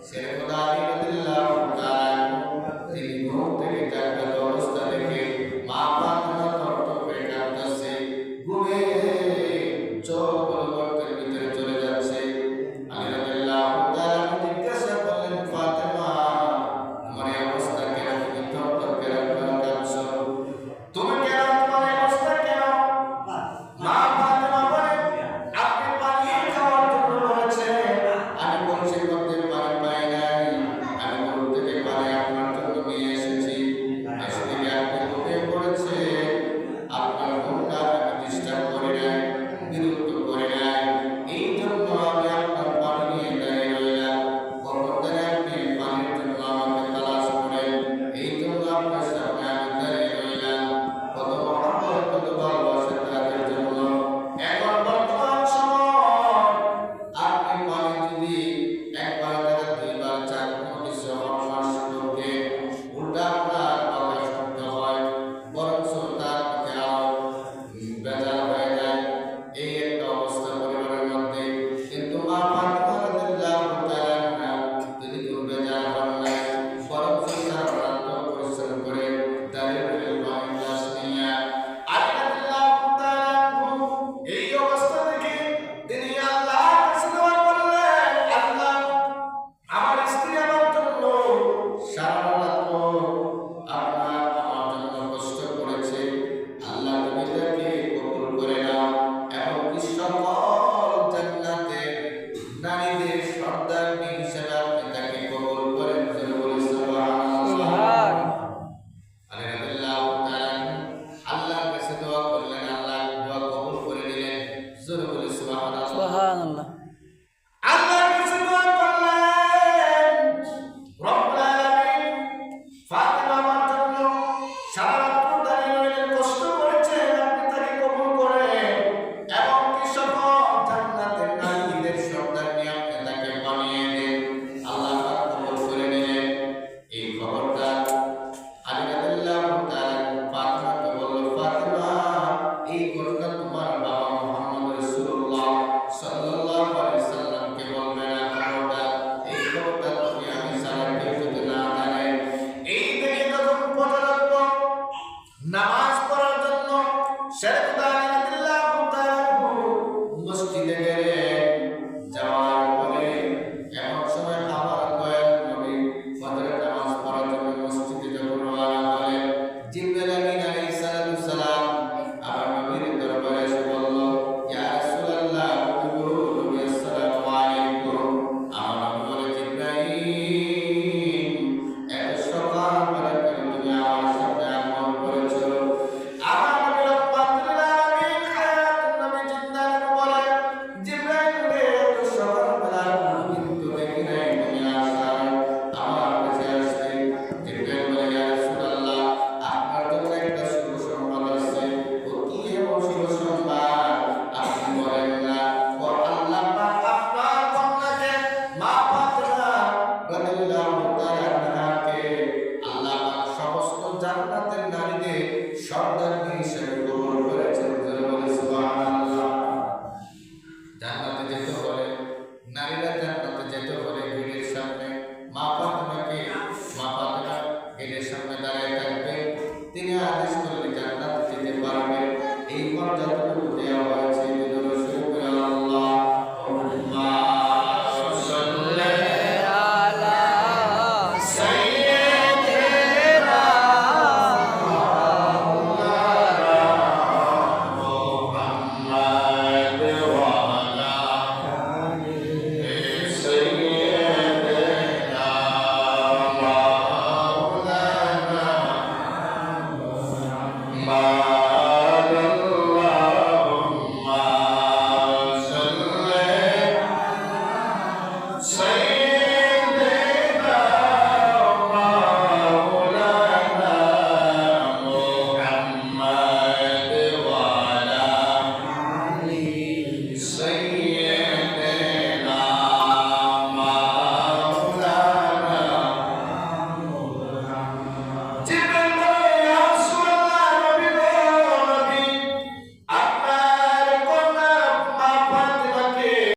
শেরখুদা আলী রাদিয়াল্লাহু তাআলা তিনি ঘুম থেকে জাগ্রত অবস্থা দেখে মা ফাতেমা তপ্ত হয়ে কাঁদতেছে, ঘুমে চোখ পলকের ভিতরে চলে যাচ্ছে। আলী রাদিয়াল্লাহু তাআলা জিজ্ঞাসা করলেন, ফাতেমা তোমার এই অবস্থা কেন? তুমি তপ্ত কেন কাঁদছো? তুমি কেন, তোমার এই অবস্থা কেন? মা ফাতেমা বলেন, আপনি পানি খাওয়ার জন্য বলেছেন, আমি কলসির মধ্যে পানি পাই নাই, আমি দূর থেকে পানি আপনার জন্য নিয়ে এসেছি। এসে আপনি ঘুমিয়ে পড়েছেন, আপনার ঘুমটা আমি ডিস্টার্ব করি নাই, বিরক্ত করি নাই, এই জন্য আমি আপনার পানি নিয়ে দাঁড়িয়ে রইলাম। কখন আপনি পানির জন্য আমাকে তালাশ করেন, এই জন্য আপনার সামনে আমি দাঁড়িয়ে রইলাম। কত মহব্বত, কত ভালোবাসা তাদের জন্য। এখন বর্তমান সময় আপনি পানি যদি একবার থেকে দুইবার চার কোনো কিছু আমার সুযোগে উল্টা আপনার কথা শুনতে হয়, বরং তার প্রতি আরো বেজার হয়ে যায়। এই একটা অবস্থা পরিবারের মধ্যে। কিন্তু মা ফাতেমা রাদিয়াল্লাহু তাআলা তিনি কোনো বেজার হন নাই, বরং তার প্রান্ত পরিশ্রম করে দাঁড়িয়ে পানি গ্লাস নিয়ে আলী রাদিয়াল্লাহু তাআলা এই অবস্থা দেখে তিনি আল্লাহর কাছে দোয়া করলেন, আল্লাহ আমার স্ত্রী আমার জন্য সারা রাত আমার জন্য কষ্ট করেছে, আল্লাহ তুমি তাকে কবুল করে নাও এবং সকল জান্নাতের নারীদের সর্দারনী হিসেবে আপনি তাকে কবুল করেন। বলে সুবহানাল্লাহ। আলী রাদিয়াল্লাহু তাআলা আল্লাহর কাছে দোয়া করলেন, আল্লাহ দোয়া কবুল করে নিলেন। জোরে বলে সুবহানাল্লাহ। সুবহানাল্লাহ। আল্লাহর কাছে দোয়া করলেন, রব্বুল আলামিন ফাতেমা আমার জন্য সারা রাত দাঁড়িয়ে রইলেন, কষ্ট করেছেন, আপনি তাকে কবুল করেন এবং সকল জান্নাতের নারীদের সর্দারনী আপনি তাকে বানিয়ে দেন। আল্লাহ পাক কবুল করে নিলেন। এই খবরটা আলী রাদিয়াল্লাহু তাআলা ফাতেমাকে বলল, ফাতেমা এই ঘটনা তোমার বাবা মুহাম্মদ রাসূলুল্লাহ সাল্লাল্লাহু আলাইহি সাল্লামকে বলবে না। খবরটা এই খবরটা তুমি আমি সারা কেউ যদি না জানে। এই দেখে যখন পর্যন্ত নামাজ পড়ার জন্য শেরখুদা আলী রাদিয়াল্লাহু তাআলা মসজিদে গেলেন, যাওয়ার পরে এমন সময় আমার দয়াল নবী ফজরের নামাজ পড়ার জন্য মসজিদে যখন রওনা হলেন, জিবরাইল আমিন আলাইহিস সালাতু সালাম আমার নবীর দরবারে এসে বলল, ইয়া রাসূলুল্লাহ, নবী আসসালামু আলাইকুম। আমার নবী বলে, জিবরাইল এত সকালবেলা কেন তুমি আমার সাথে এমন করেছো? আমার নবী রাহমাতুল আলামিন হায়াতুন নবী জিন্দান বলে, জিবরাইল রে এত সকালবেলা কিন্তু দেখি নাই তুমি আসার আমার কাছে আসতে। জিবরাইল বলে, ইয়া রাসূলুল্লাহ, আপনার জন্য একটা শুভ সংবাদ আছে। কি এমন শুভ সংবাদ আপনি বলেন না? ও আল্লাহ পাক আপনার কন্যাকে মা ফাতেমা রাদিয়াল্লাহু